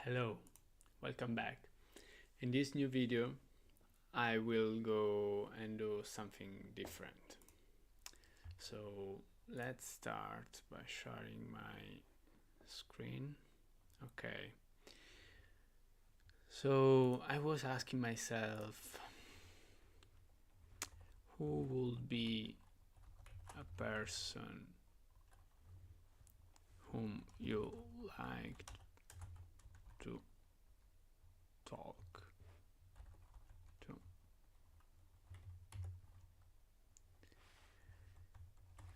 Hello, welcome back. In this new video, I will go and do something different. So let's start by sharing my screen. Okay. So I was asking myself, who would be a person whom you like to talk to?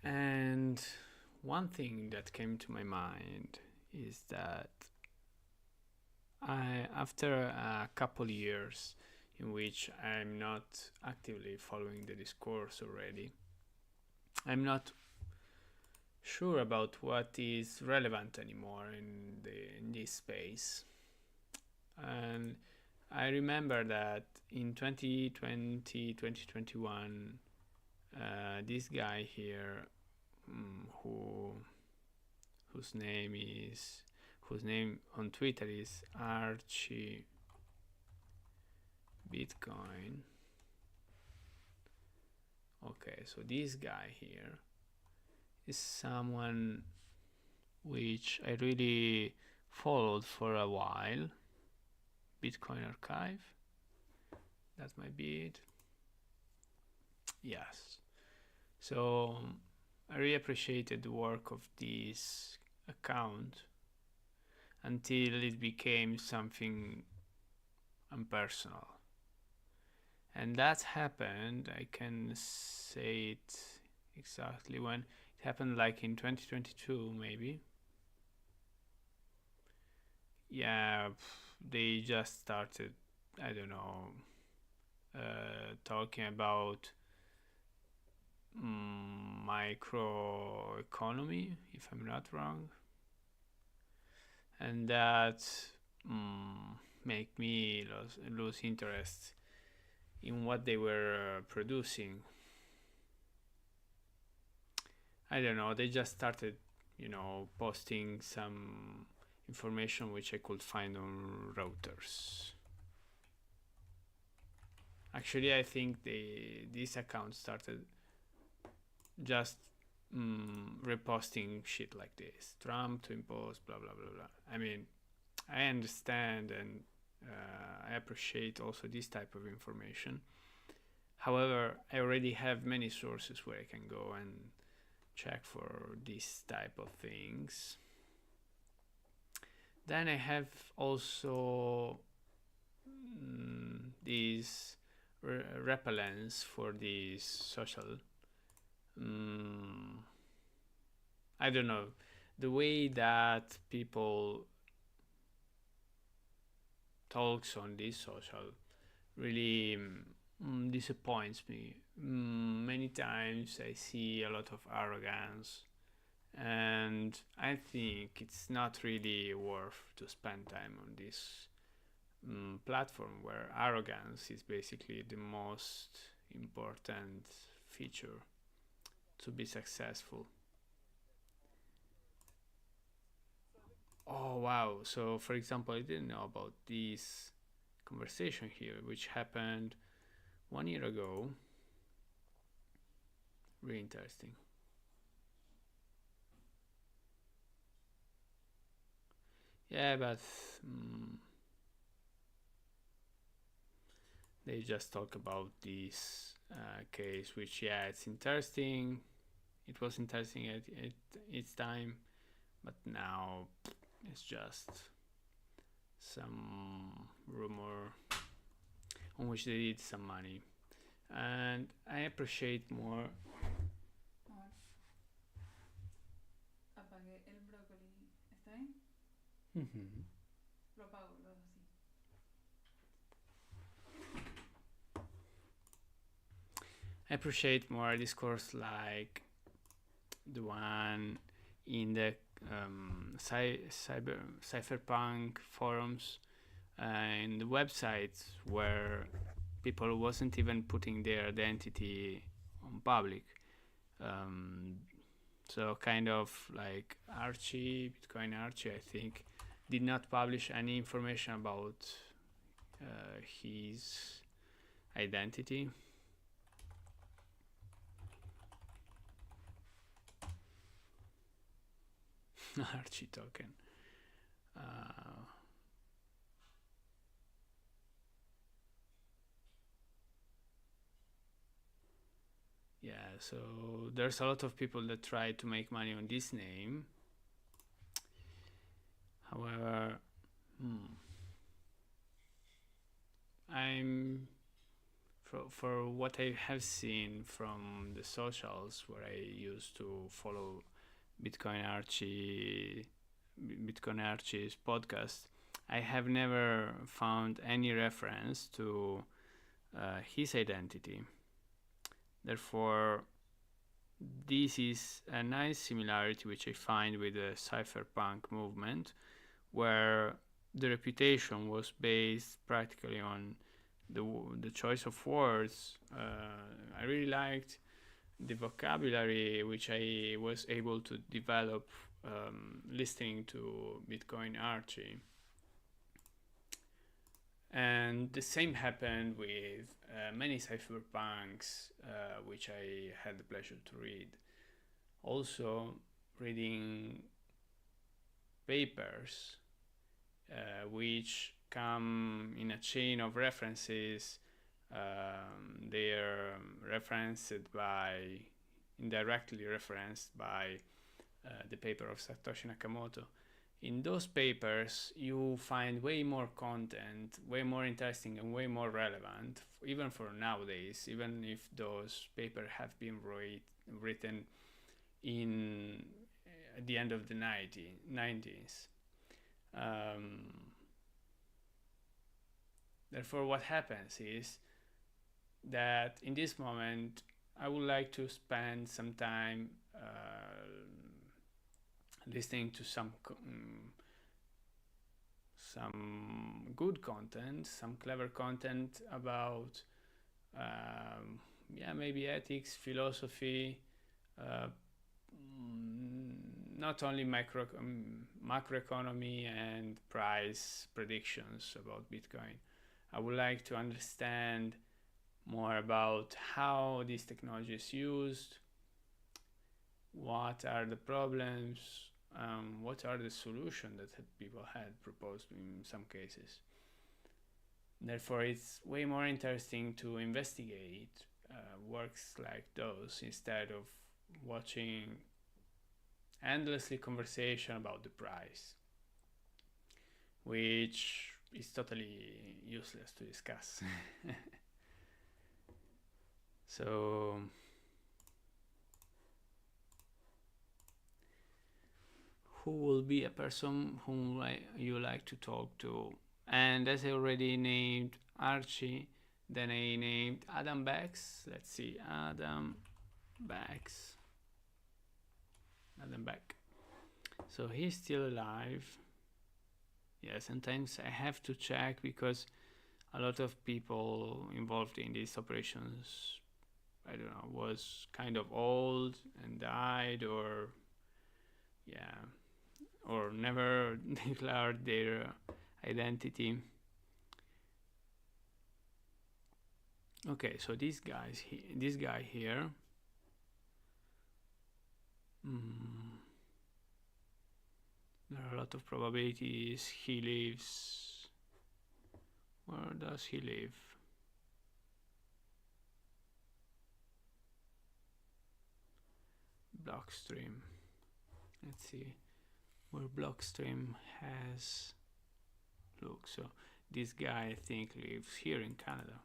And one thing that came to my mind is that after a couple years in which I'm not actively following the discourse already, I'm not sure about what is relevant anymore in this space. And I remember that in 2020, 2021, this guy here, who whose name on Twitter is Archie Bitcoin. Okay, so this guy here is someone which I really followed for a while. Bitcoin Archive, that might be it. Yes. So I really appreciated the work of this account until it became something impersonal. And that happened, I can say it exactly when it happened, like in 2022 maybe. Yeah, they just started, I don't know, talking about microeconomy, if I'm not wrong, and that make me lose interest in what they were producing. I don't know, they just started, posting some information which I could find on routers. Actually, I think this account started just reposting shit like this. Trump to impose blah blah blah blah. I mean, I understand and I appreciate also this type of information. However, I already have many sources where I can go and check for this type of things. Then I have also these repellents for these social. I don't know, the way that people talks on this social really disappoints me. Many times I see a lot of arrogance, and I think it's not really worth to spend time on this platform where arrogance is basically the most important feature to be successful. Oh wow, so for example, I didn't know about this conversation here, which happened 1 year ago. Really interesting. Yeah, but they just talk about this case, which, yeah, it's interesting. It was interesting at its time, but now it's just some rumor on which they did some money. And I appreciate more. Amor, apagué el brócoli. ¿Está bien? Mhm. Lo apago, lo dejo así. I appreciate more discourse like the one in the cyberpunk forums and the websites where people wasn't even putting their identity on public. So kind of like Archie, Bitcoin Archie, I think, did not publish any information about his identity. Archie token. Yeah, so there's a lot of people that try to make money on this name. However, I'm for what I have seen from the socials where I used to follow Bitcoin Archie's podcast, I have never found any reference to his identity. Therefore, this is a nice similarity which I find with the cypherpunk movement, where the reputation was based practically on the choice of words. I really liked the vocabulary which I was able to develop listening to Bitcoin Archie. And the same happened with many cypherpunks which I had the pleasure to read. Also, reading papers which come in a chain of references. They're indirectly referenced by the paper of Satoshi Nakamoto. In those papers, you find way more content, way more interesting and way more relevant, even for nowadays, even if those papers have been written in at the end of the 90s. Therefore, what happens is that in this moment, I would like to spend some time listening to some good content, some clever content about maybe ethics, philosophy, not only macroeconomy and price predictions about Bitcoin. I would like to understand more about how this technology is used, what are the problems, what are the solutions that people had proposed in some cases. Therefore, it's way more interesting to investigate works like those instead of watching endlessly conversation about the price, which is totally useless to discuss. So who will be a person whom you like to talk to? And as I already named Archie, then I named Adam Bax. Let's see, Adam Beck. So he's still alive. Yeah, sometimes I have to check because a lot of people involved in these operations, I don't know, was kind of old and died, or never declared their identity. Okay, so this guy here. There are a lot of probabilities. He lives. Where does he live? Blockstream. Let's see where Blockstream has. Look, so this guy I think lives here in Canada.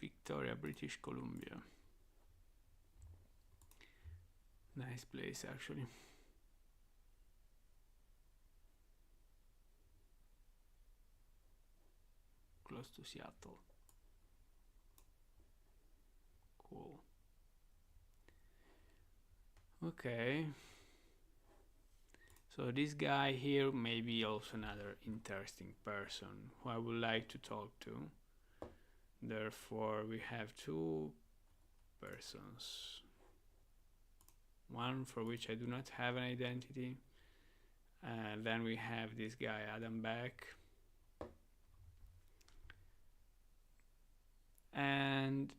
Victoria, British Columbia. Nice place actually. Close to Seattle. Cool. Okay. So this guy here may be also another interesting person who I would like to talk to. Therefore, we have two persons. one for which I do not have an identity. And then we have this guy Adam Beck, and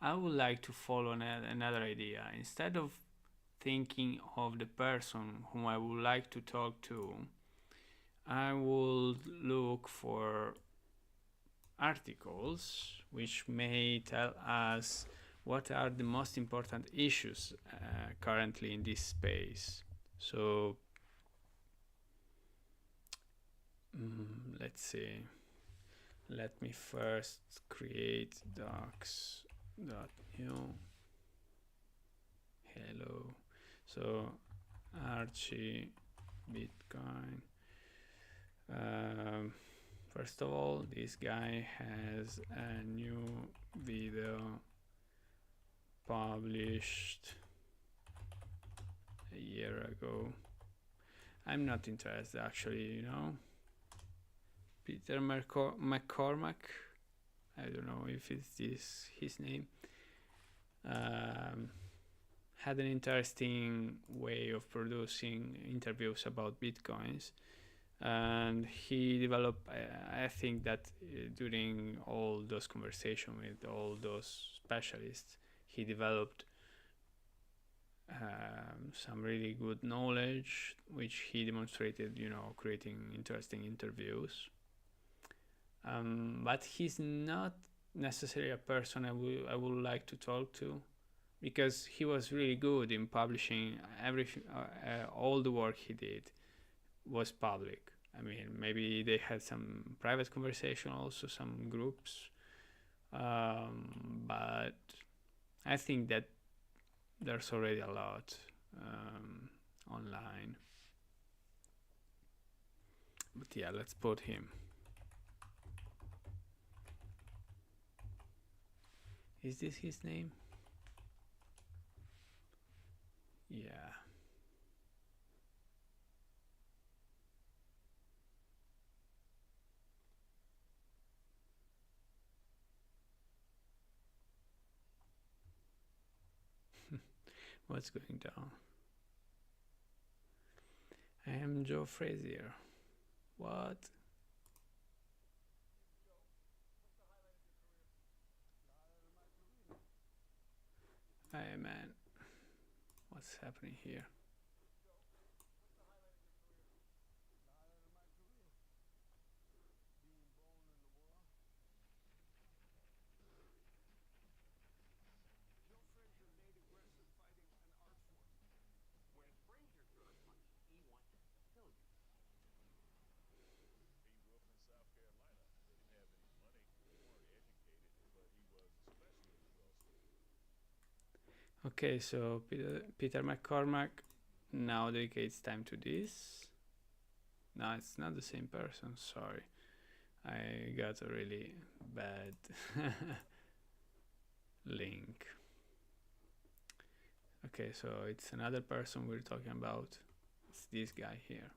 I would like to follow another idea. Instead of thinking of the person whom I would like to talk to, I would look for articles which may tell us what are the most important issues currently in this space. So let's see. Let me first create docs.new. Hello. So Archie Bitcoin. First of all, this guy has a new video published a year ago. I'm not interested actually, Peter McCormack, I don't know if it's his name, had an interesting way of producing interviews about bitcoins, and he developed, I think that during all those conversations with all those specialists, he developed some really good knowledge, which he demonstrated, creating interesting interviews. But he's not necessarily a person I would like to talk to, because he was really good in publishing everything. All the work he did was public. I mean, maybe they had some private conversation, also some groups, but I think that there's already a lot online. But yeah, let's put him. Is this his name? Yeah. What's going down? I am Joe Frazier. What? Hey man, what's happening here? Okay, so Peter McCormack now dedicates time to this. No, it's not the same person, sorry. I got a really bad link. Okay, so it's another person we're talking about. It's this guy here.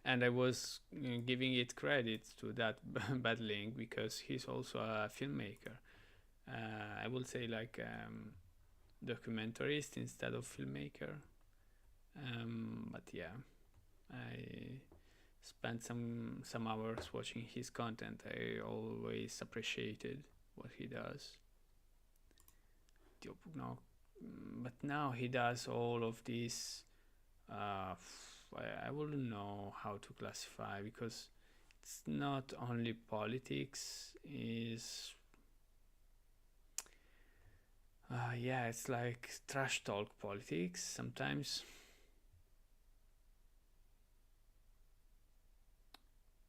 And I was giving it credit to that bad link because he's also a filmmaker. I would say like documentarist instead of filmmaker. But yeah, I spent some hours watching his content. I always appreciated what he does. No, but now he does all of these. I wouldn't know how to classify, because it's not only politics. Is yeah, it's like trash talk politics sometimes.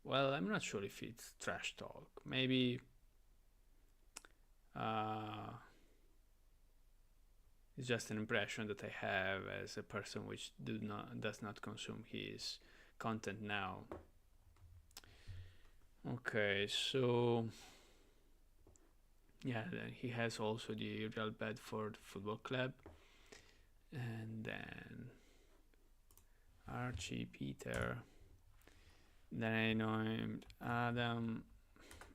Well, I'm not sure if it's trash talk. Maybe it's just an impression that I have as a person which does not consume his content now. Okay, so yeah, then he has also the Real Bedford Football Club, and then Archie Peter. Then I know him Adam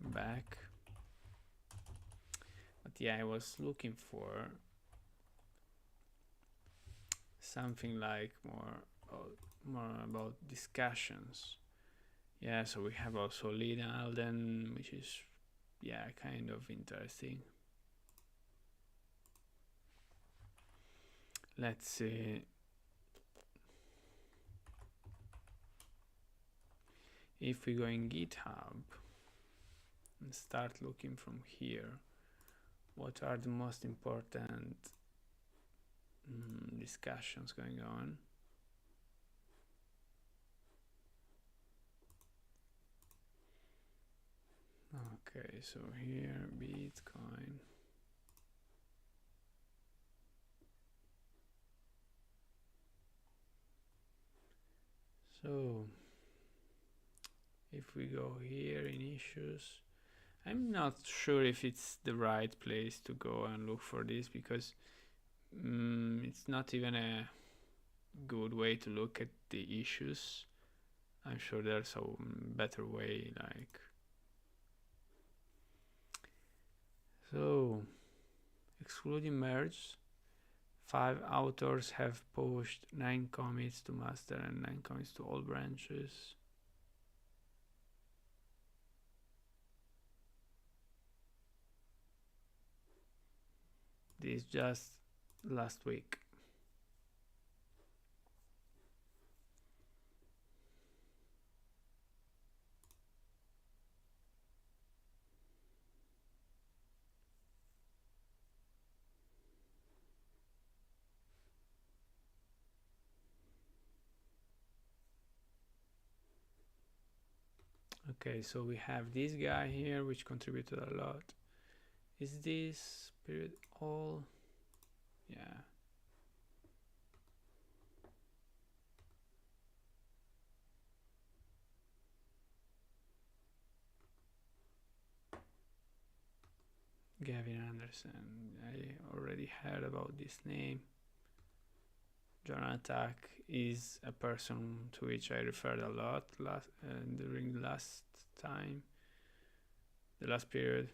Beck. But yeah, I was looking for something like more about discussions. Yeah, so we have also Lead Alden, which is, yeah, kind of interesting. Let's see. If we go in GitHub and start looking from here, what are the most important discussions going on? Okay, so here, Bitcoin. So if we go here in issues, I'm not sure if it's the right place to go and look for this, because it's not even a good way to look at the issues. I'm sure there's a better way, like, so excluding merge, 5 authors have pushed 9 commits to master and 9 commits to all branches. This just last week. Okay, so we have this guy here, which contributed a lot. Is this period all? Yeah. Gavin Anderson. I already heard about this name. John Attack is a person to which I referred a lot during the last time, the last period.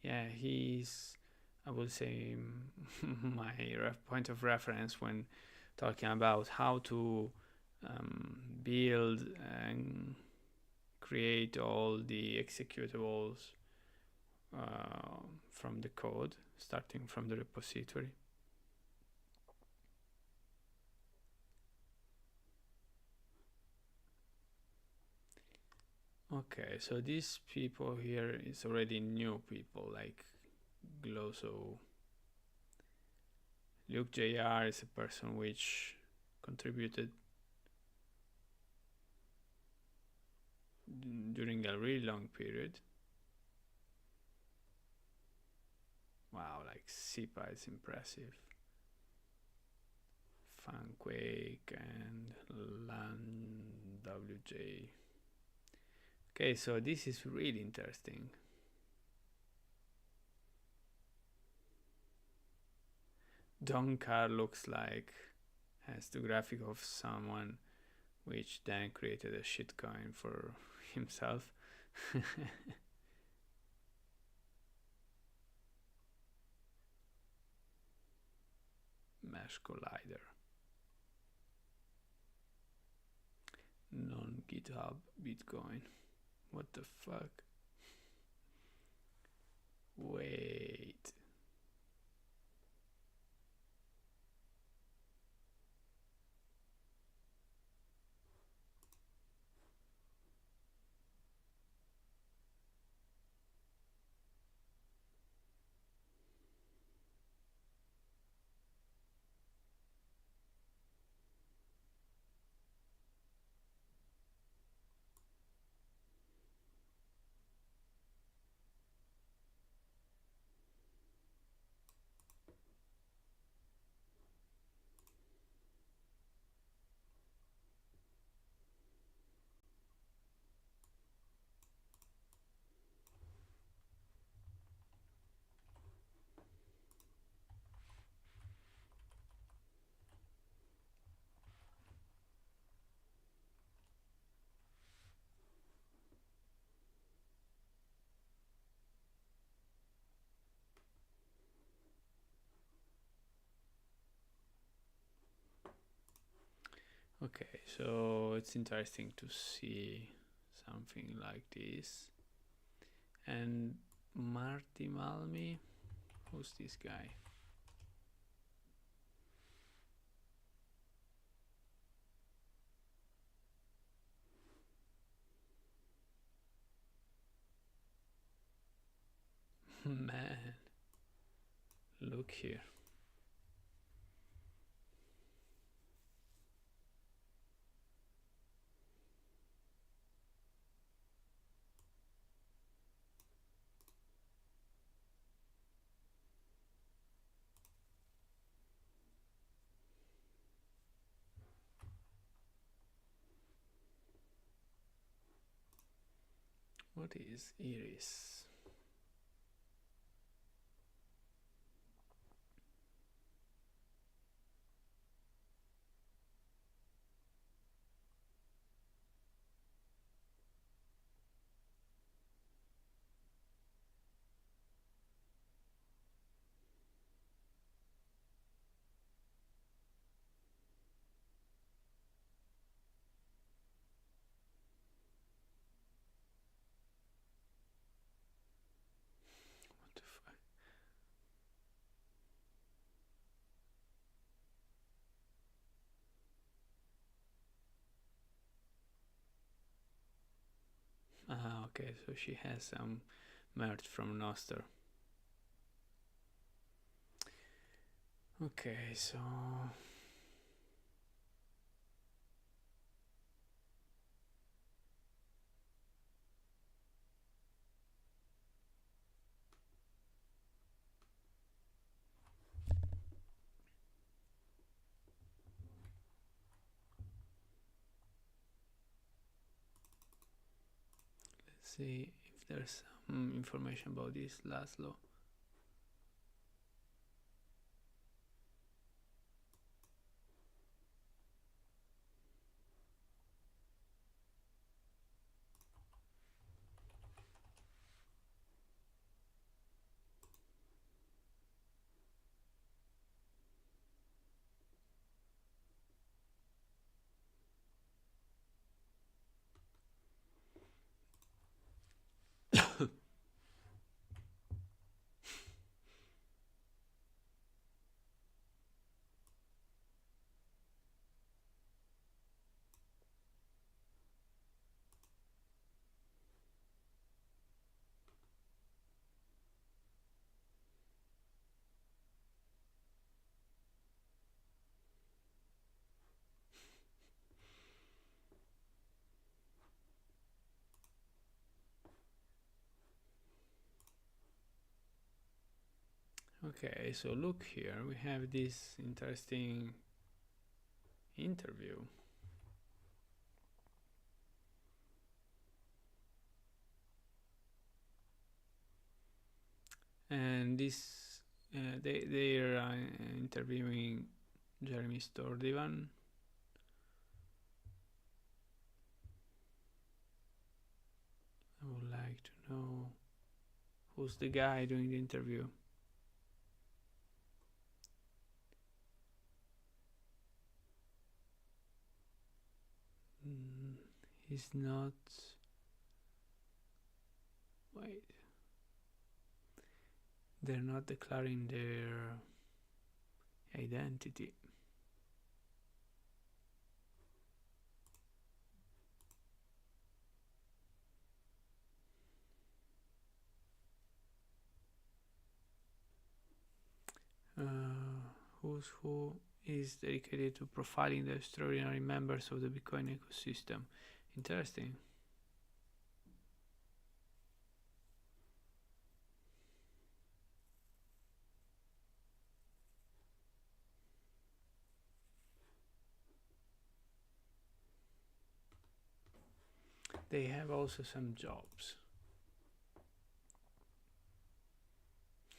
Yeah, he's, I would say, my point of reference when talking about how to build and create all the executables from the code, starting from the repository. Okay, so these people here is already new people, like Glosso. Luke JR is a person which contributed during a really long period. Wow, like SIPA is impressive. Funquake and Land WJ. Okay, so this is really interesting. Donkar looks like has the graphic of someone which then created a shitcoin for himself. Mesh collider. Non-GitHub Bitcoin. What the fuck? Wait. Okay, so it's interesting to see something like this. And Marty Malmi, who's this guy? Man, look here. What is Iris? What the fuck? Ah, okay, so she has some merch from Noster. Okay, so let's see if there's some information about this Laszlo. Okay, so look here, we have this interesting interview. And this, they're interviewing Jeremy Stordivan. I would like to know who's the guy doing the interview. He's not. Wait. They're not declaring their identity. Who is dedicated to profiling the extraordinary members of the Bitcoin ecosystem. Interesting. They have also some jobs.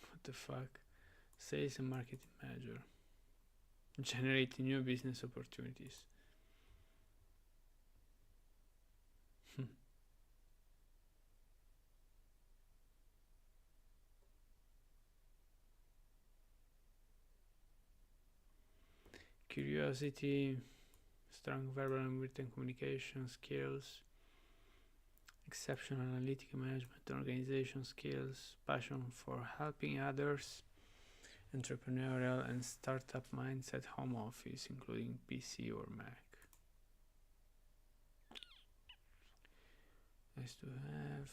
What the fuck? Sales and marketing manager. Generating new business opportunities. Curiosity, strong verbal and written communication skills, exceptional analytical management and organization skills, passion for helping others, entrepreneurial and startup mindset, home office, including PC or Mac. Nice to have.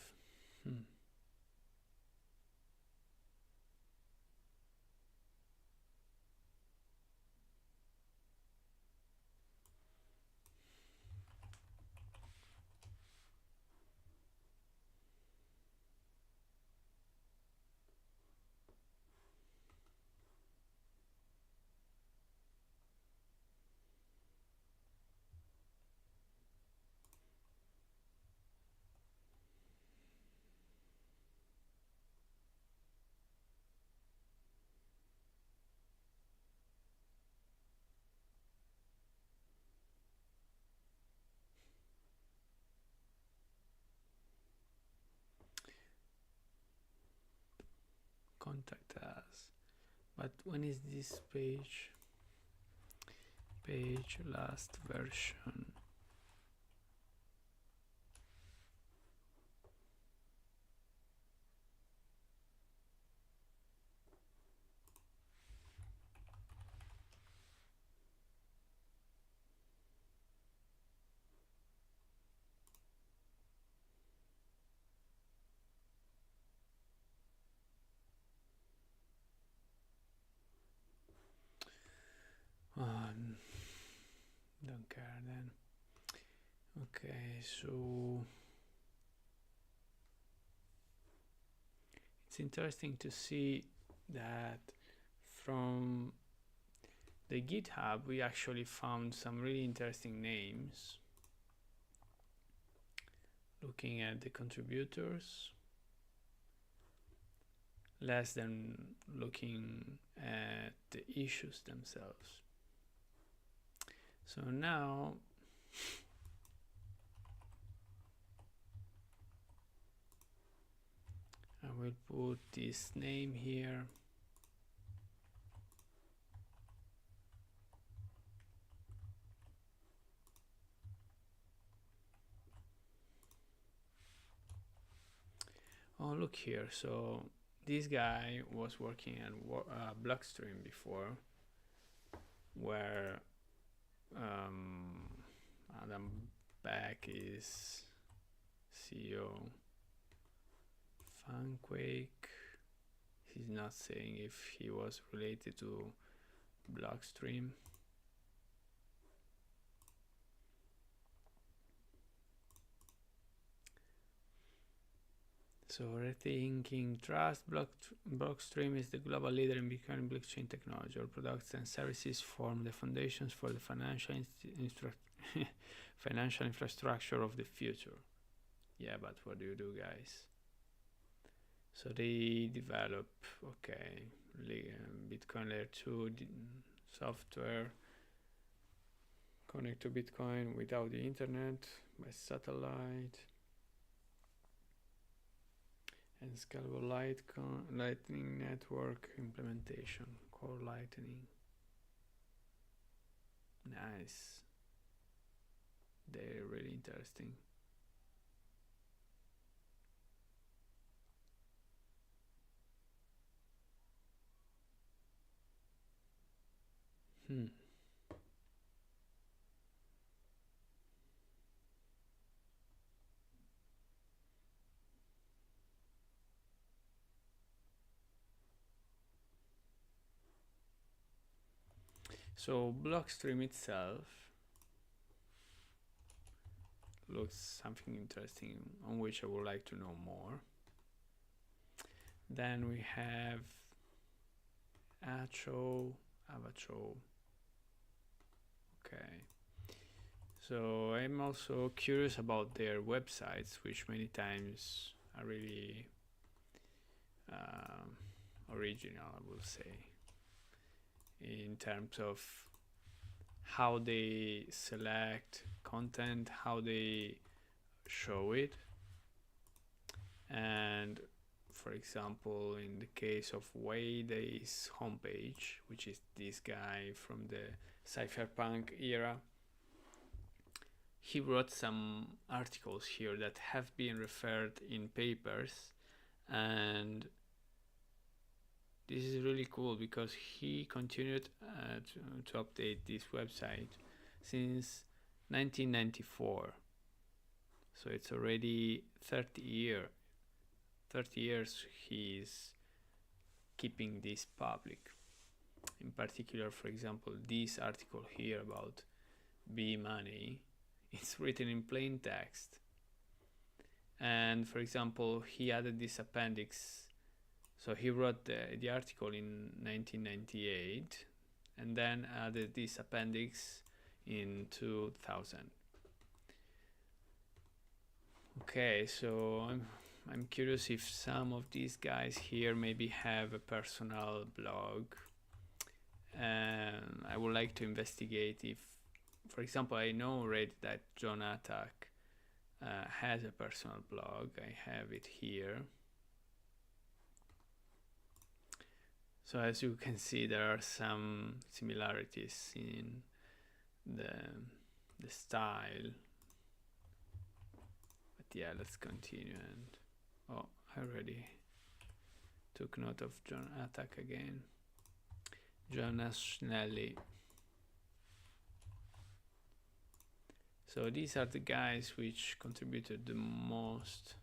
Contact us. But when is this page last version? Don't care then. Okay, so it's interesting to see that from the GitHub we actually found some really interesting names. Looking at the contributors, less than looking at the issues themselves. So now I will put this name here. Oh, look here. So this guy was working on Blockstream before, where Adam Beck is CEO. Funquake. He's not saying if he was related to Blockstream. So rethinking trust, Blockstream is the global leader in Bitcoin blockchain technology. Our products and services form the foundations for the financial infrastructure of the future. Yeah, but what do you do, guys? So they develop, Bitcoin layer 2 software, connect to Bitcoin without the internet by satellite, and scalable lightning network implementation, core lightning. Nice. They're really interesting. So Blockstream itself looks something interesting on which I would like to know more. Then we have Avacho. Okay. So I'm also curious about their websites, which many times are really original, I will say, in terms of how they select content, how they show it. And for example, in the case of Wade's homepage, which is this guy from the cypherpunk era, he wrote some articles here that have been referred in papers, and this is really cool because he continued to update this website since 1994. So it's already 30 years he's keeping this public. In particular, for example, this article here about B money, it's written in plain text. And for example, he added this appendix. So he wrote the article in 1998 and then added this appendix in 2000. Okay, so I'm curious if some of these guys here maybe have a personal blog, and I would like to investigate if, for example, I know already that John Attack has a personal blog. I have it here. So as you can see, there are some similarities in the style. But yeah, let's continue. And oh, I already took note of John Attack again. Jonas Schnelli. So these are the guys which contributed the most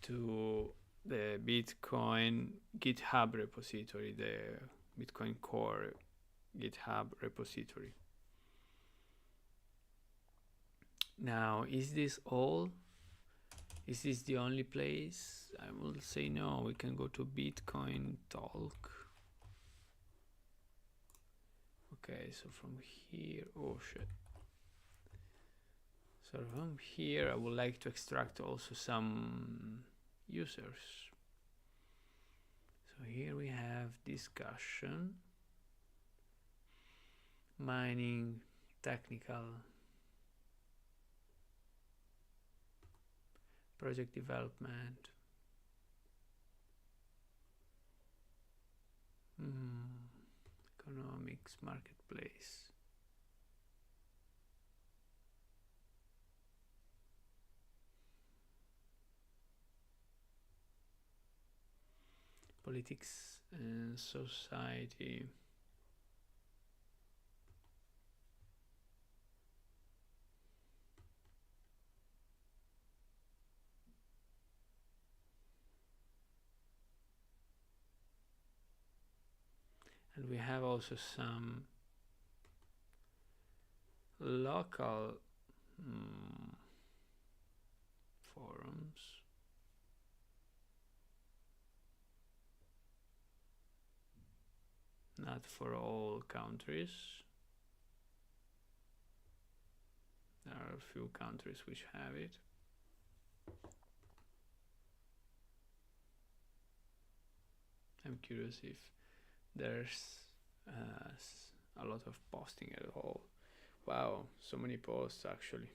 to the Bitcoin GitHub repository, the Bitcoin Core GitHub repository. Now, is this all? Is this the only place? I will say no. We can go to Bitcoin Talk. Okay, so from here, oh shit. So from here, I would like to extract also some users. So here we have discussion, mining, technical, project development, economics, marketplace. Politics and society. And we have also some local forums. Not for all countries. There are a few countries which have it. I'm curious if there's a lot of posting at all. Wow, so many posts actually.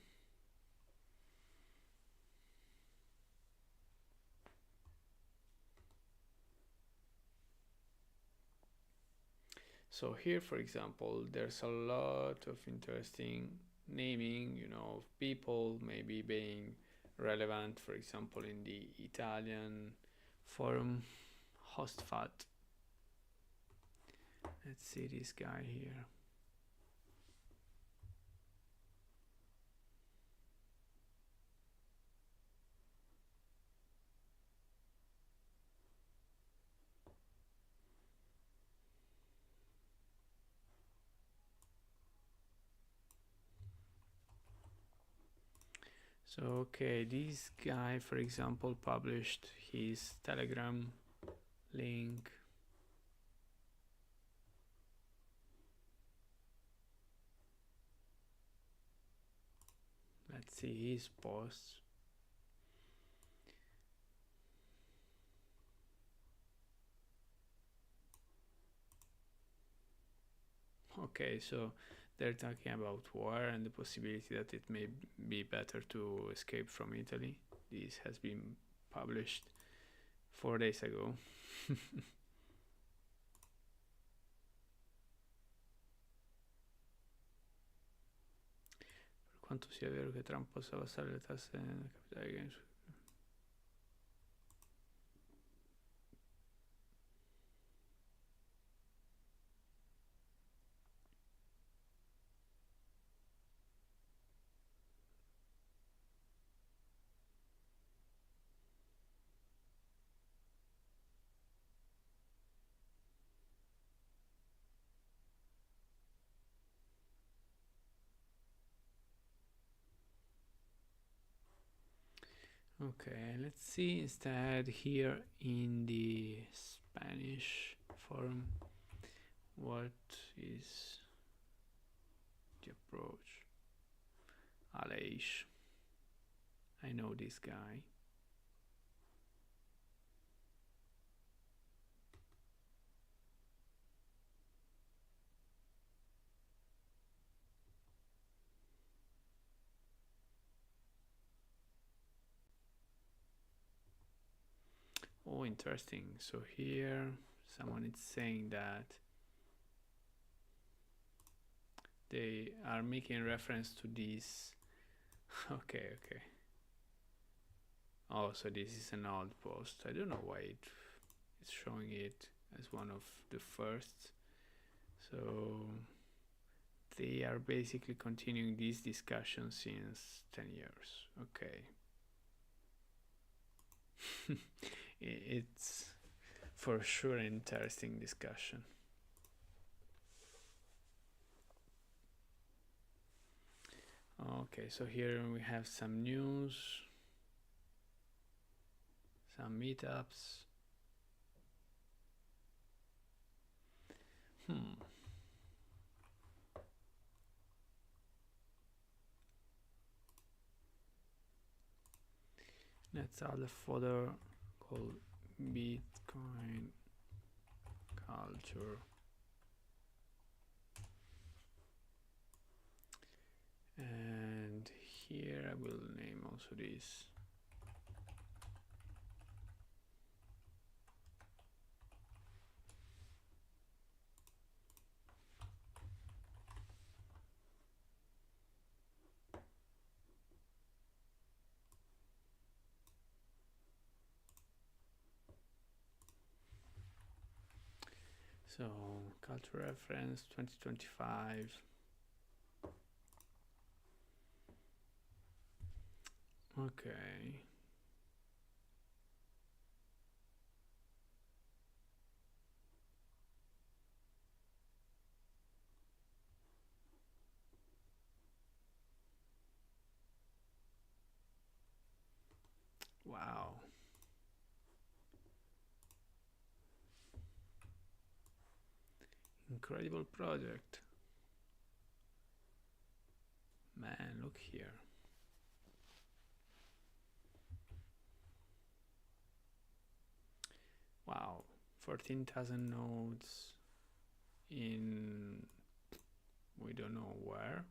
So here, for example, there's a lot of interesting naming, you know, of people maybe being relevant, for example, in the Italian forum, HostFat. Let's see this guy here. So, okay, this guy, for example, published his Telegram link. Let's see his posts. Okay, so they're talking about war and the possibility that it may be better to escape from Italy. This has been published 4 days ago. quanto sia vero che Trump possa abbassare le tasse nel capitale gains. Okay, let's see instead here in the Spanish forum what is the approach. Aleix. I know this guy. Oh, interesting. So here someone is saying that they are making reference to this. Okay. Oh, so this is an old post. I don't know why it's showing it as one of the first. So they are basically continuing this discussion since 10 years. Okay. It's for sure an interesting discussion. Okay, so here we have some news, some meetups. Let's add a folder called Bitcoin culture. And here I will name also this. So culture reference 2025. Okay. Wow. Incredible project. Man, look here. Wow, 14,000 nodes in we don't know where.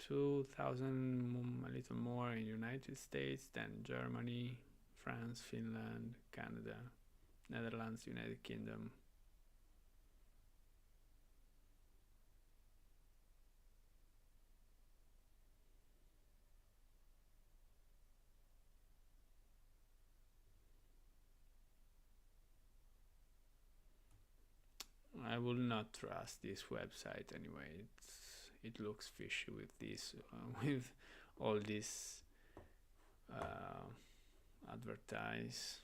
2,000, a little more in United States, then Germany, France, Finland, Canada, Netherlands, United Kingdom. I will not trust this website anyway. It looks fishy with this, with all this advertise.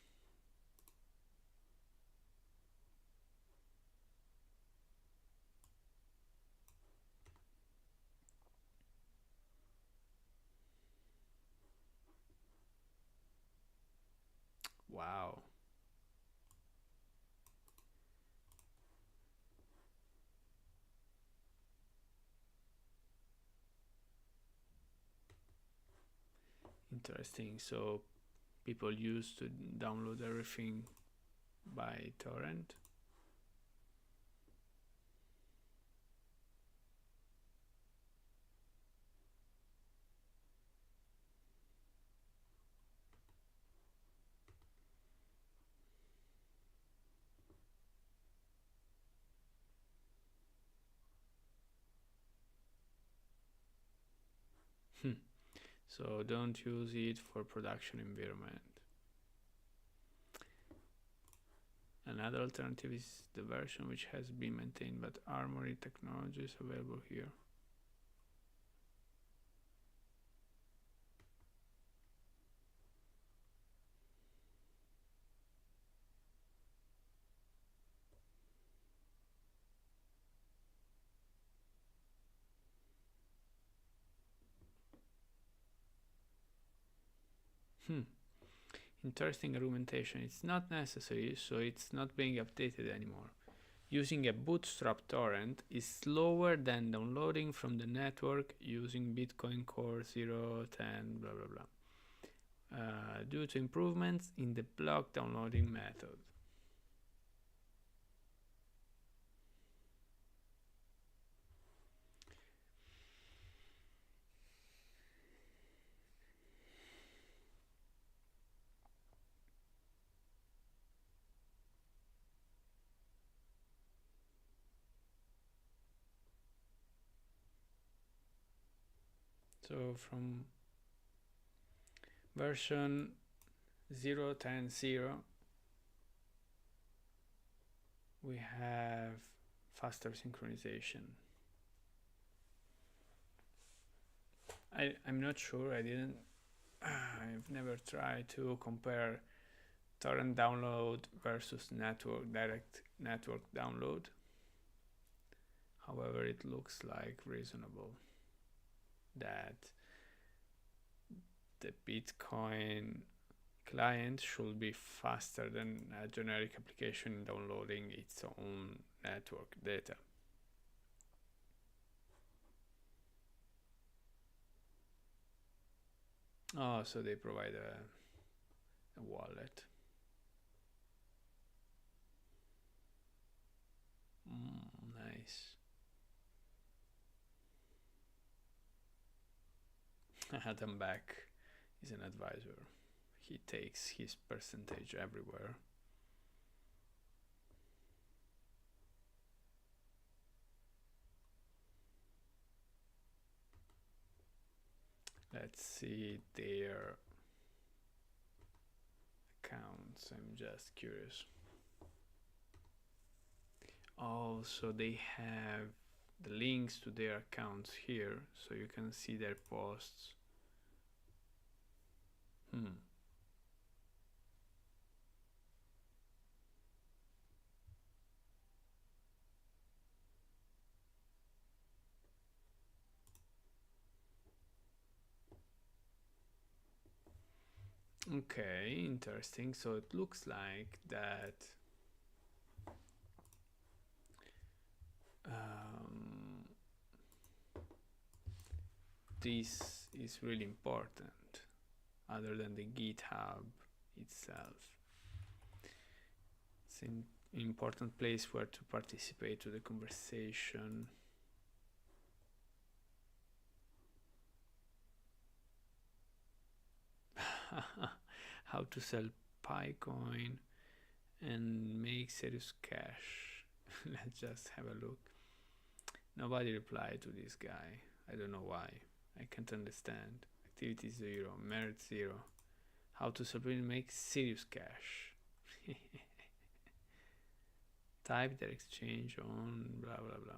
Wow. Interesting. So people used to download everything by torrent. So don't use it for production environment. Another alternative is the version which has been maintained, but Armory technology is available here. Interesting argumentation. It's not necessary, so it's not being updated anymore. Using a bootstrap torrent is slower than downloading from the network using Bitcoin Core 0.10 blah blah blah. Due to improvements in the block downloading method. So from version 0.10.0 we have faster synchronization. I'm not sure, I've never tried to compare torrent download versus direct network download. However, it looks like reasonable that the Bitcoin client should be faster than a generic application downloading its own network data. Oh, so they provide a wallet. Nice. Adam Beck is an advisor. He takes his percentage everywhere. Let's see their accounts. I'm just curious. Also, they have the links to their accounts here, so you can see their posts. Okay, interesting. So it looks like that this is really important, other than the GitHub itself. It's an important place where to participate to the conversation. How to sell PiCoin and make serious cash. Let's just have a look. Nobody replied to this guy. I don't know why. I can't understand. Activity 0, merit 0. How to sell and make serious cash. Type their exchange on blah blah blah.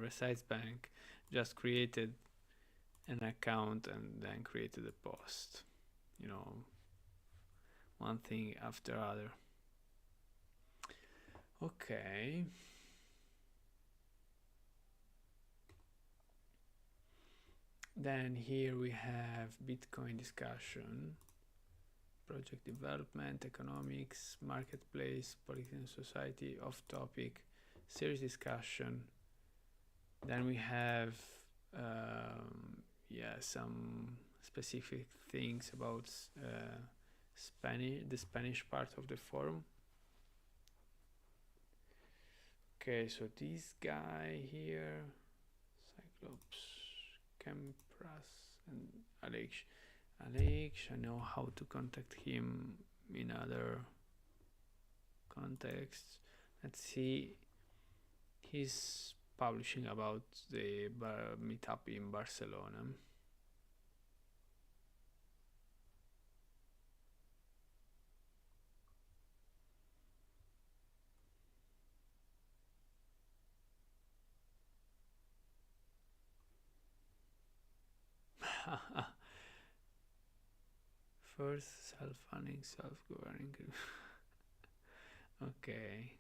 Resides Bank just created an account and then created a post. You know, one thing after other. Okay. Then here we have Bitcoin discussion, project development, economics, marketplace, politics and society, off topic, serious discussion. Then we have some specific things about the Spanish part of the forum. Okay, so this guy here clubs. Kempras and Alex. Alex, I know how to contact him in other contexts. Let's see. He's publishing about the meetup in Barcelona. First, self-funding, self-governing. Okay.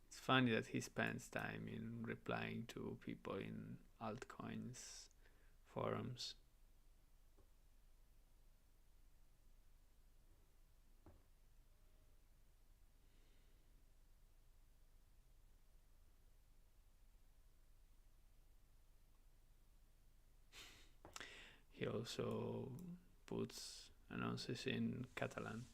It's funny that he spends time in replying to people in altcoins forums. He also puts announces in Catalan.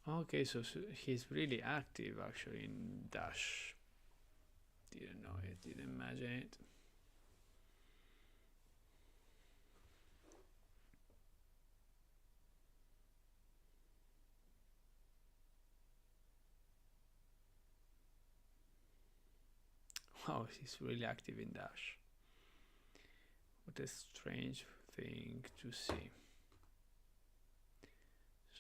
Okay, so he's really active actually in Dash. Didn't know it, didn't imagine it. Wow, he's really active in Dash. What a strange thing to see.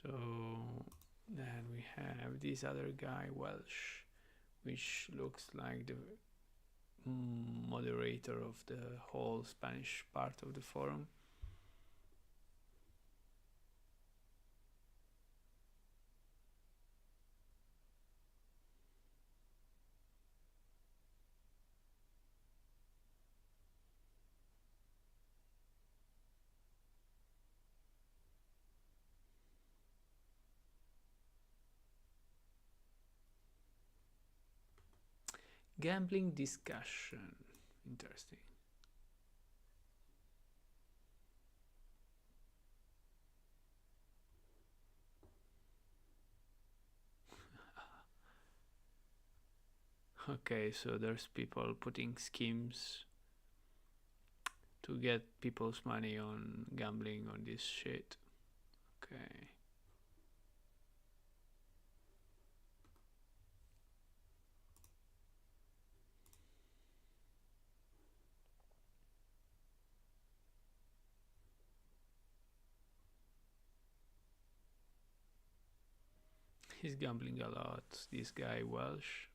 So then we have this other guy, Welsh, which looks like the moderator of the whole Spanish part of the forum. Gambling discussion. Interesting. Okay, so there's people putting schemes to get people's money on gambling on this shit. Okay. He's gambling a lot, this guy Welsh.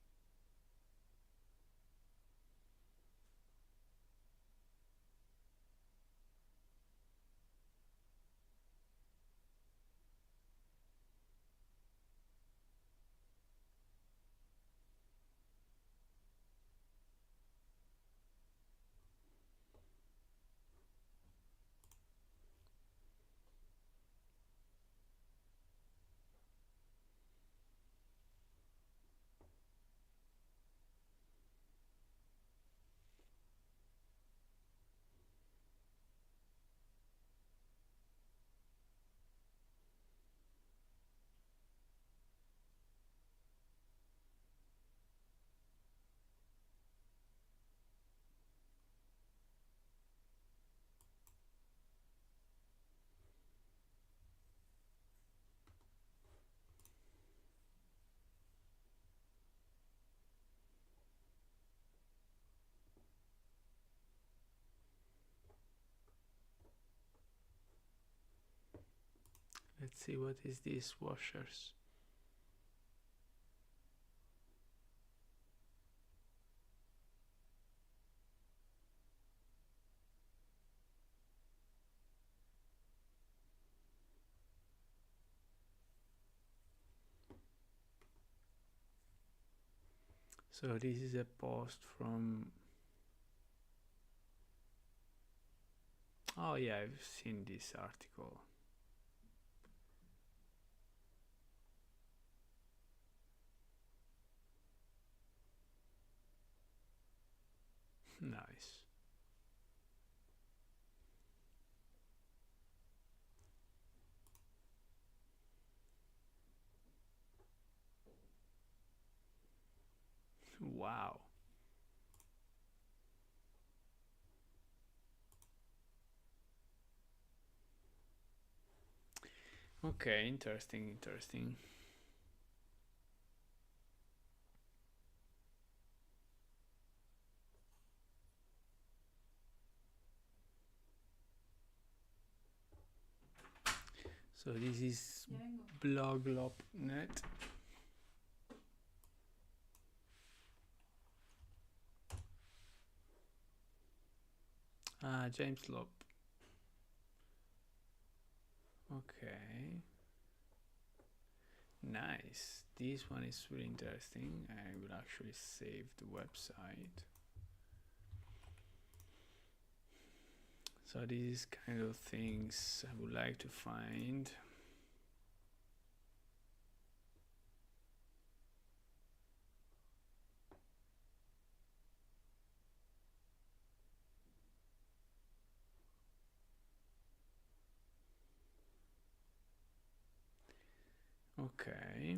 Let's see, what is this washers? So this is a post from, oh yeah, I've seen this article. Nice. Wow. Okay, interesting, interesting. So this is Ya vengo. blog.net. Ah, James Lop. Okay. Nice. This one is really interesting. I will actually save the website. So these kind of things I would like to find. Okay.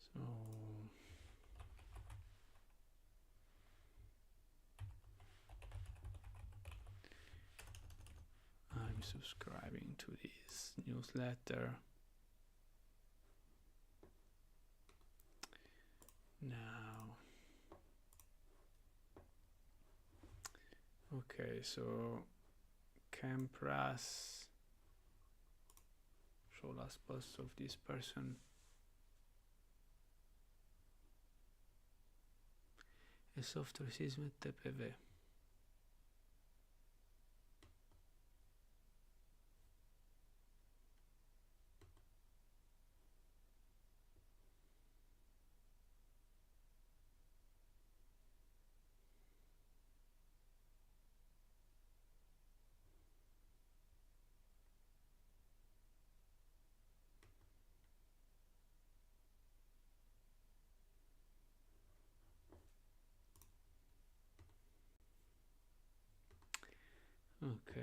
So I'm subscribing to this newsletter now. Okay, so Campras, show last post of this person. E software si TPV. Ok.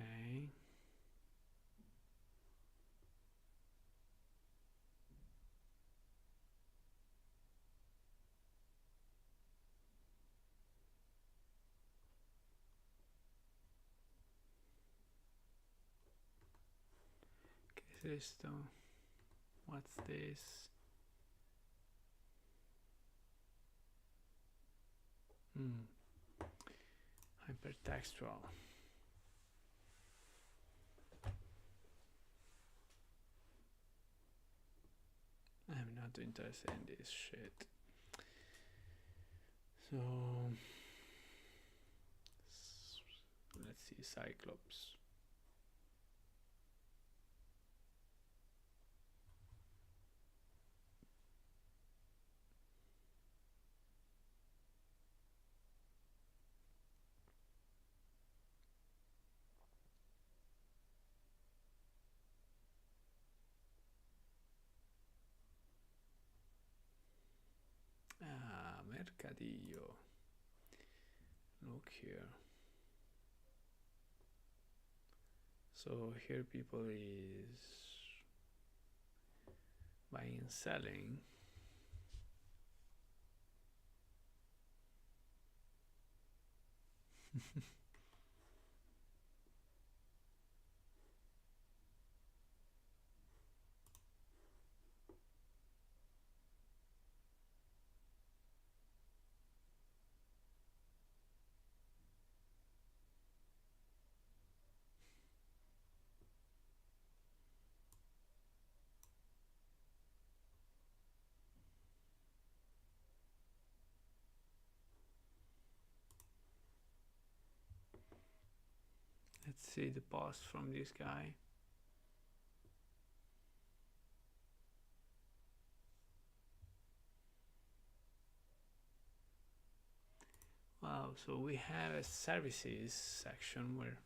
¿Qué es esto? What's this? Hypertextual. I'm not interested in this shit. So let's see, Cyclops. Ah, Mercadillo. Look here. So here people is buying and selling. Let's see the post from this guy. Wow, so we have a services section where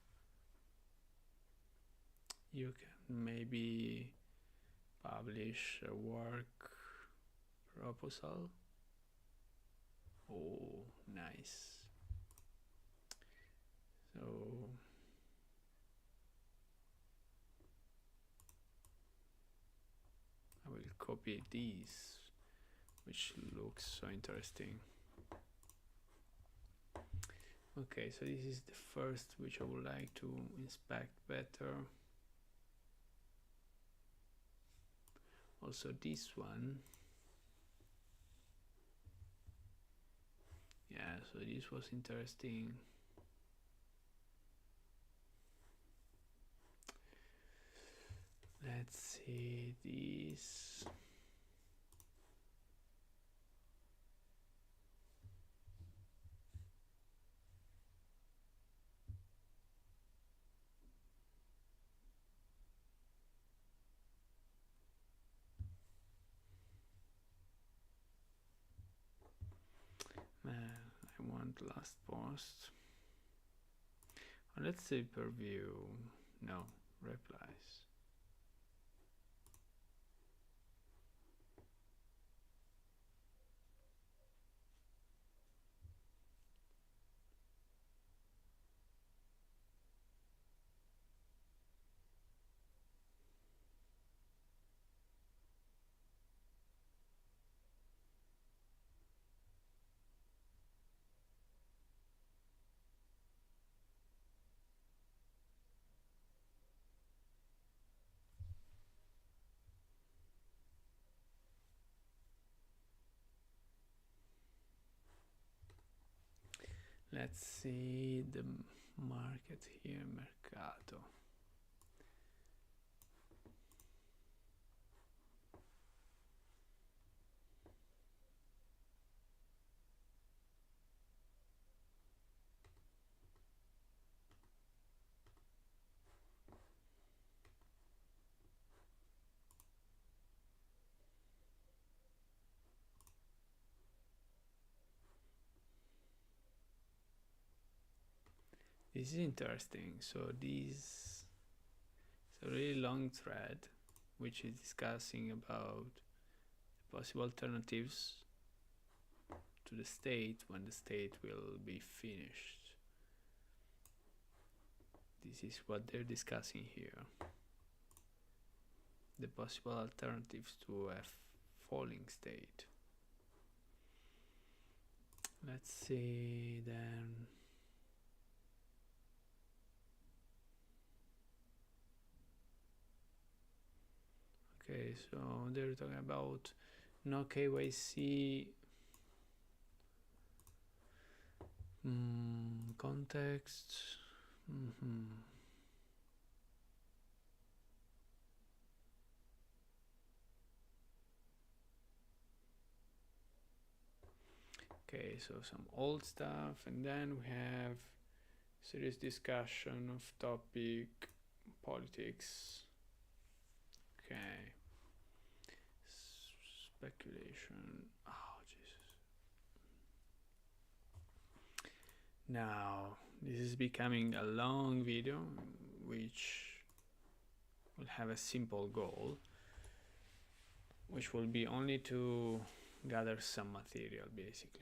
you can maybe publish a work proposal. Oh, nice. So I will copy these, which looks so interesting. Okay, so this is the first which I would like to inspect better. Also this one. Yeah, so this was interesting. Let's see this. I want last post. Oh, let's say per view. No, replies. Let's see the market here, mercato. This is interesting. So this is a really long thread which is discussing about possible alternatives to the state when the state will be finished. This is what they're discussing here. The possible alternatives to a falling state. Let's see then. Okay, so they're talking about no KYC context. Okay, so some old stuff, and then we have serious discussion of topic politics. Okay, speculation. Oh Jesus! Now this is becoming a long video, which will have a simple goal, which will be only to gather some material, basically.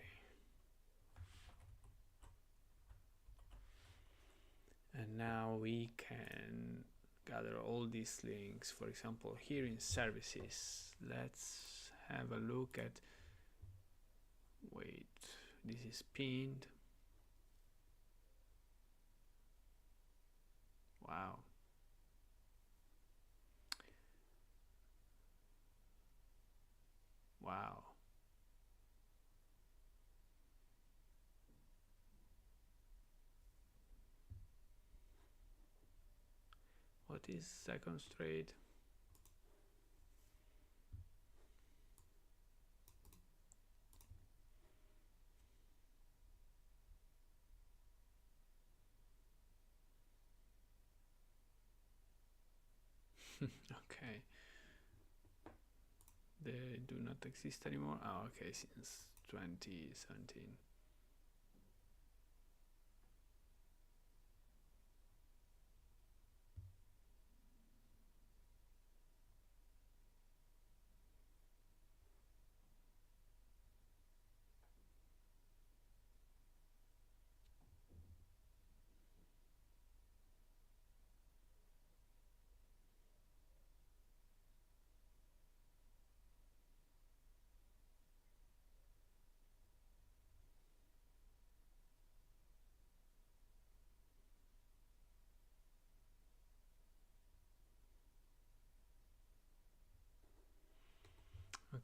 And now we can gather all these links. For example, here in services, let's have a look at, wait, this is pinned. Wow. Wow. What is second straight? Okay. They do not exist anymore. Oh, okay, since 2017.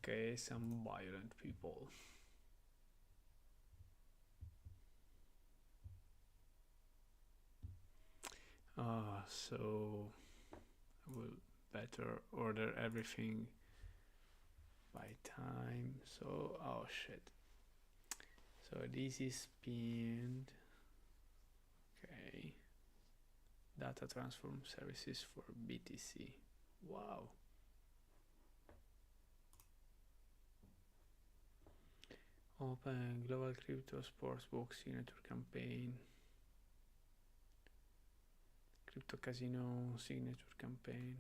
Okay, some violent people. So I will better order everything by time. So, oh shit. So this is pinned. Okay. Data transform services for BTC. Wow. Open global crypto sportsbook signature campaign. Crypto casino signature campaign.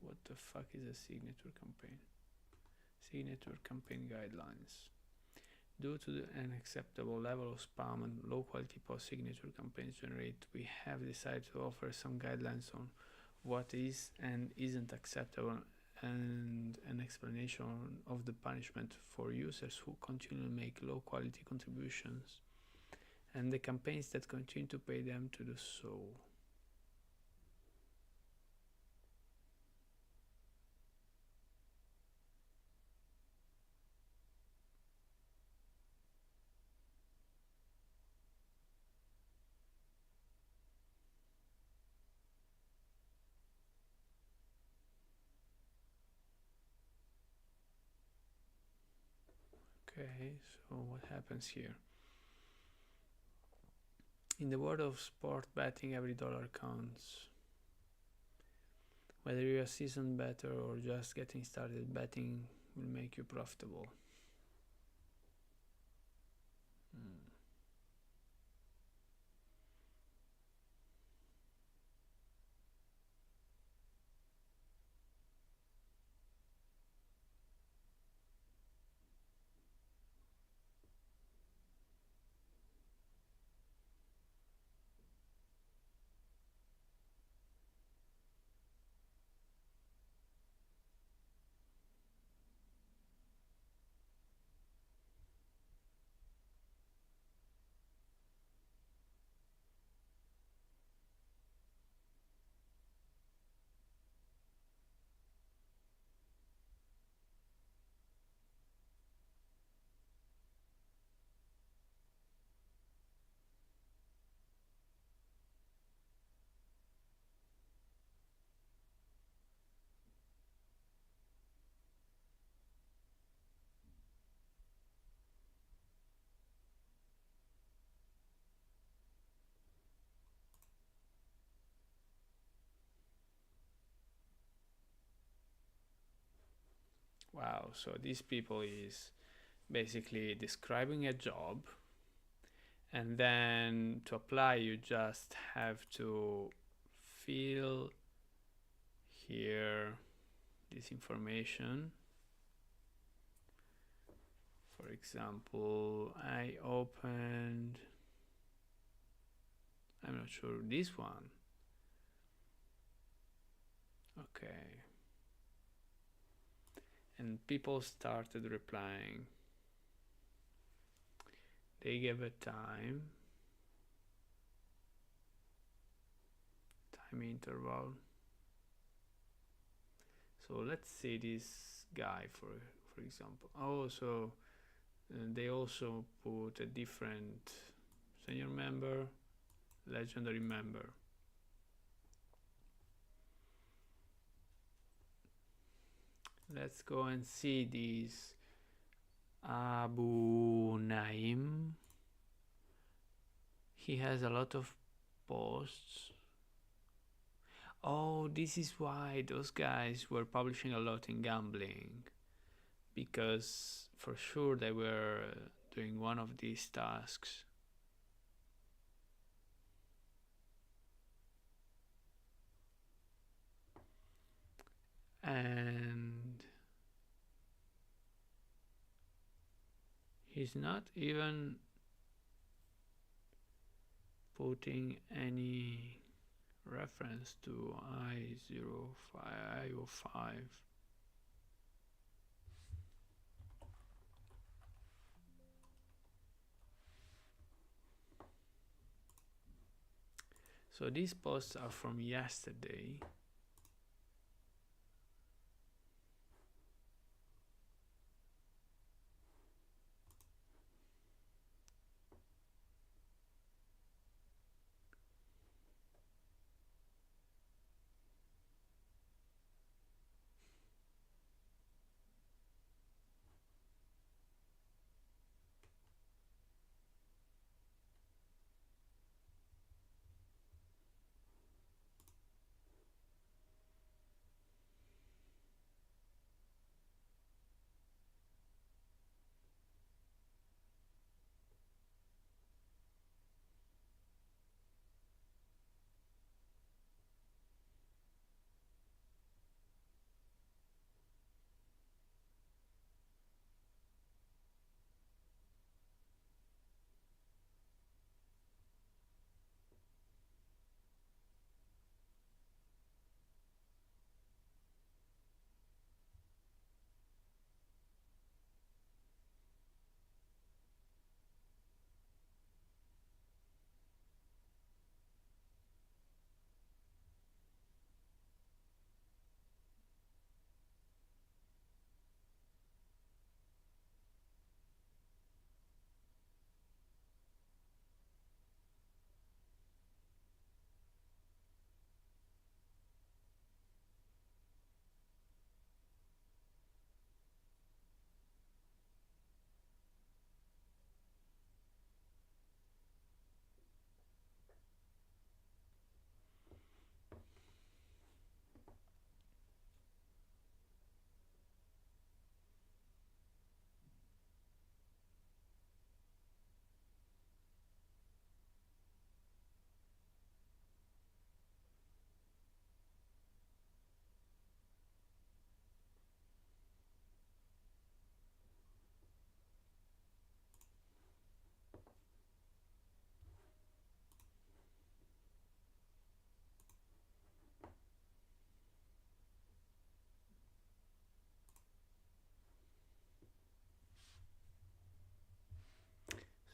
What the fuck is a signature campaign? Signature campaign guidelines. Due to the unacceptable level of spam and low quality post signature campaigns generate, we have decided to offer some guidelines on what is and isn't acceptable and an explanation of the punishment for users who continue to make low quality contributions and the campaigns that continue to pay them to do so. Okay, so what happens here? In the world of sport betting, every dollar counts. Whether you're a seasoned bettor or just getting started, betting will make you profitable. Wow, so these people is basically describing a job, and then to apply you just have to fill here this information. For example, I opened, I'm not sure, this one. Okay. And people started replying. They gave a time interval. So let's see this guy for example. Oh, so they also put a different senior member, legendary member. Let's go and see this Abu Naim. He has a lot of posts. Oh, this is why those guys were publishing a lot in gambling, because for sure they were doing one of these tasks. And he's not even putting any reference to I05. So these posts are from yesterday. . . . . . . . . . . . . . . . . . . . . . . . . . . . . . . . . . . . . . . . . . . . . . . . . . . . . . . . . . . . So this posts are from yesterday.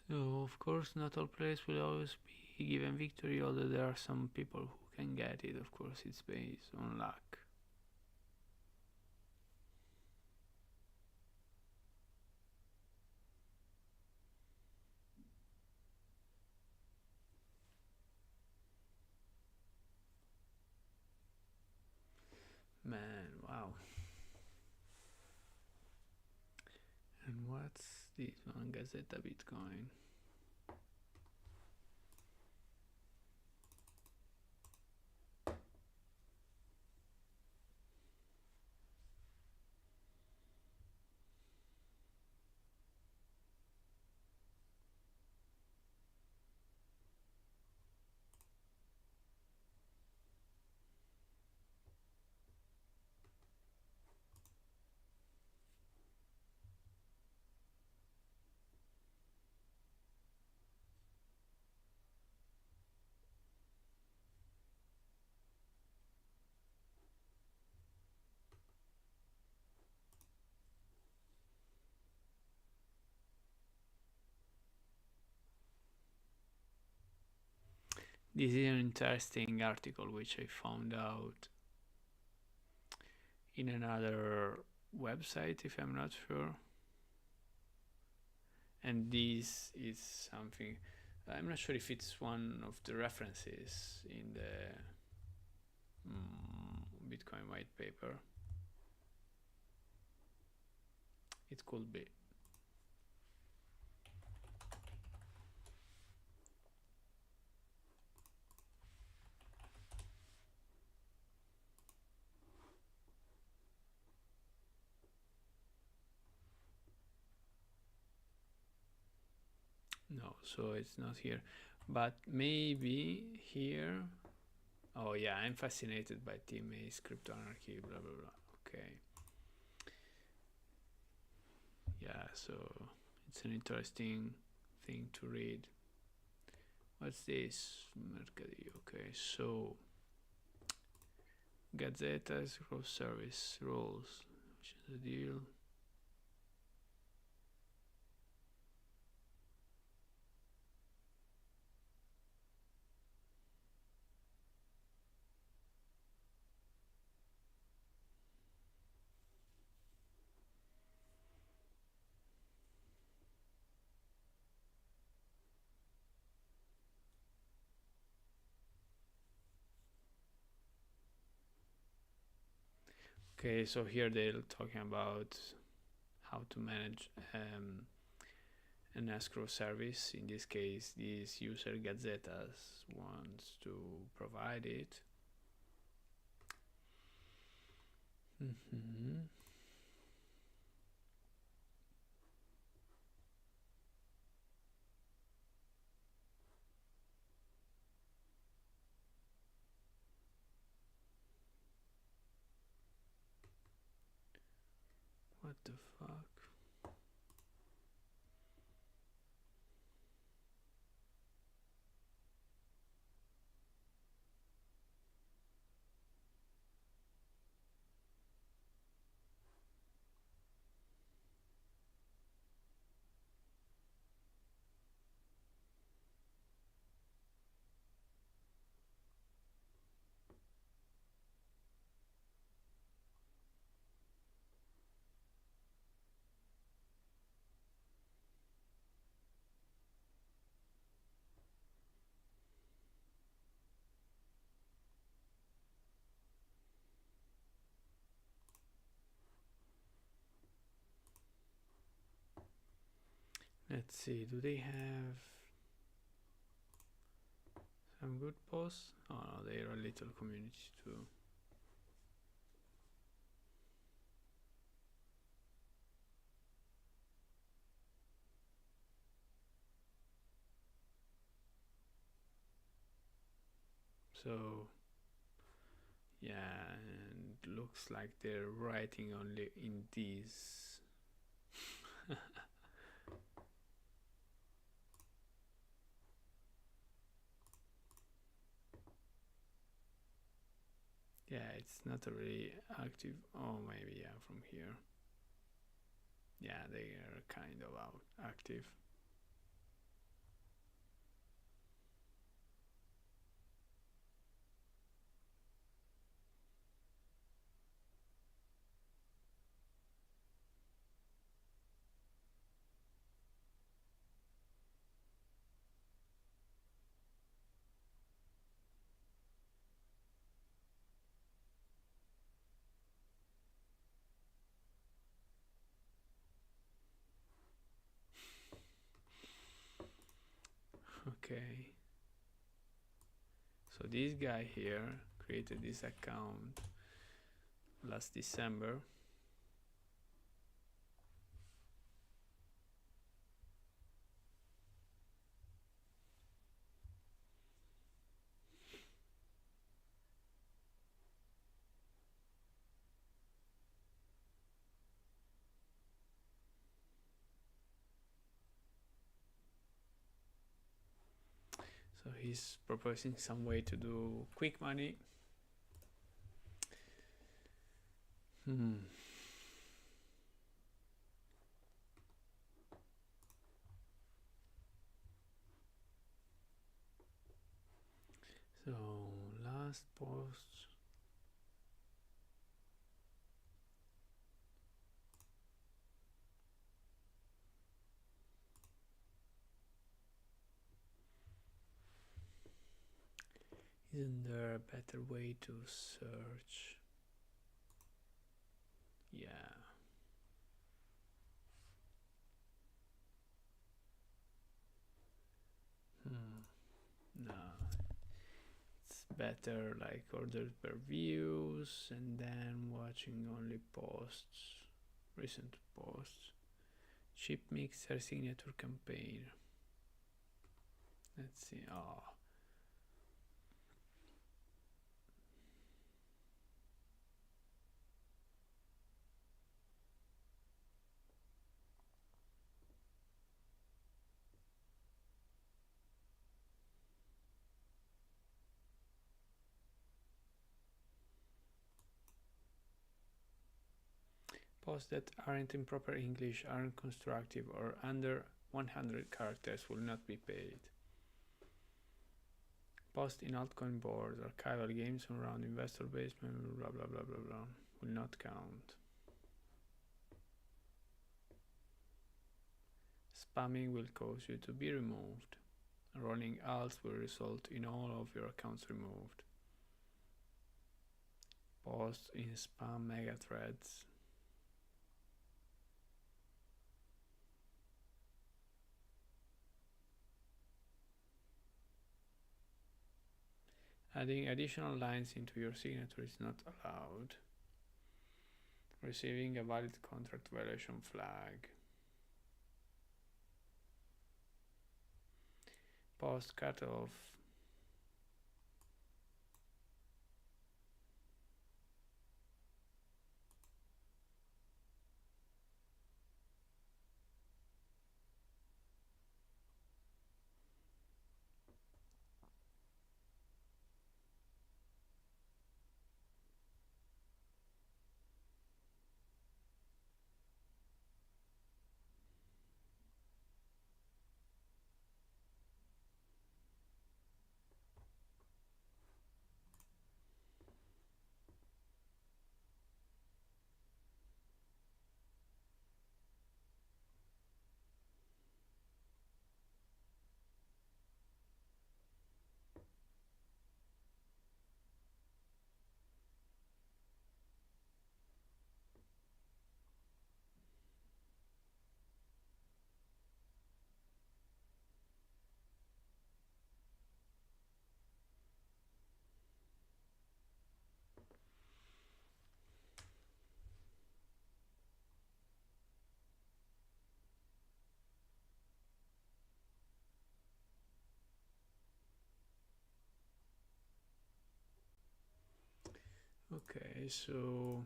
So of course not all players will always be given victory, although there are some people who can get it. Of course it's based on luck. Man, wow. And what's this one? Gazeta Bitcoin. This is an interesting article which I found out in another website, if I'm not sure. And this is something, I'm not sure if it's one of the references in the Bitcoin white paper. It could be. No, so it's not here, but maybe here. Oh yeah, I'm fascinated by teammates, crypto anarchy, blah blah blah. Okay. Yeah, so it's an interesting thing to read. What's this? Mercadillo. Okay, so Gazzeta's growth service rules, which is a deal. Okay, so here they're talking about how to manage an escrow service. In this case, this user Gazetas wants to provide it. What the fuck? Let's see, do they have some good posts? Oh no, they are a little community too. So yeah, and looks like they're writing only in these. Yeah, it's not a really active. Oh, maybe yeah, from here. Yeah, they are kind of out active. Okay, so this guy here created this account last December. So he's proposing some way to do quick money. So last post. Isn't there a better way to search? Yeah. No. It's better like order per views and then watching only posts, recent posts. Chip mixer signature campaign. Let's see. Oh. Posts that aren't in proper English, aren't constructive, or under 100 characters will not be paid. Posts in altcoin boards, archival games around investor basement, blah blah blah blah blah, will not count. Spamming will cause you to be removed. Running alts will result in all of your accounts removed. Posts in spam mega threads. Adding additional lines into your signature is not allowed. Receiving a valid contract violation flag. Post cutoff. Okay, so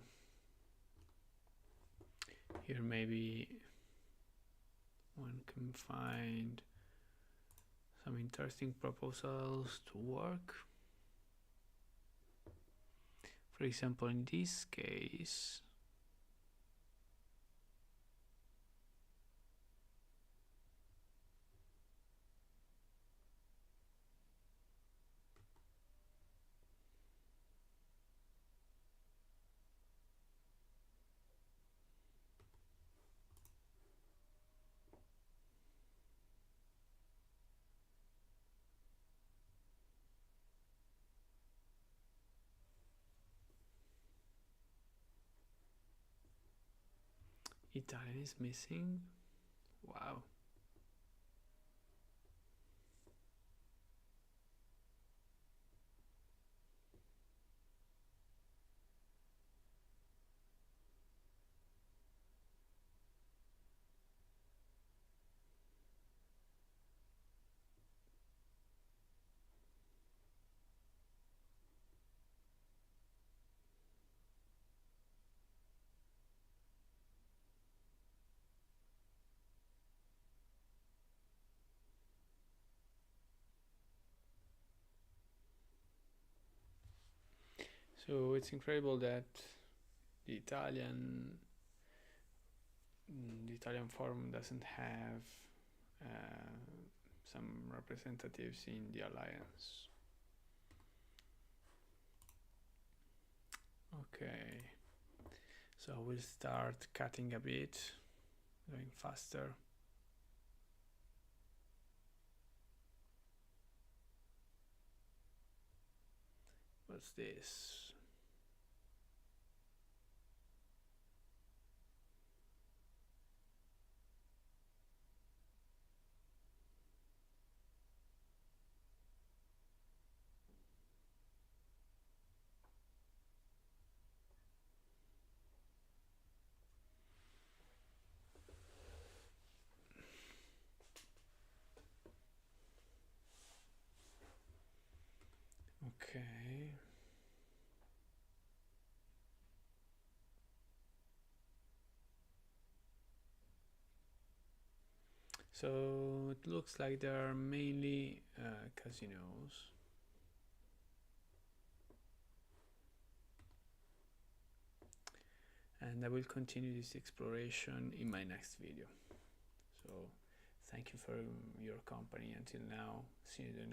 here maybe one can find some interesting proposals to work. For example, in this case, Italian is missing. Wow. So it's incredible that the Italian forum doesn't have some representatives in the alliance. Okay, so we'll start cutting a bit, going faster. What's this? Okay. So it looks like there are mainly casinos. And I will continue this exploration in my next video. So thank you for your company until now. See you in the next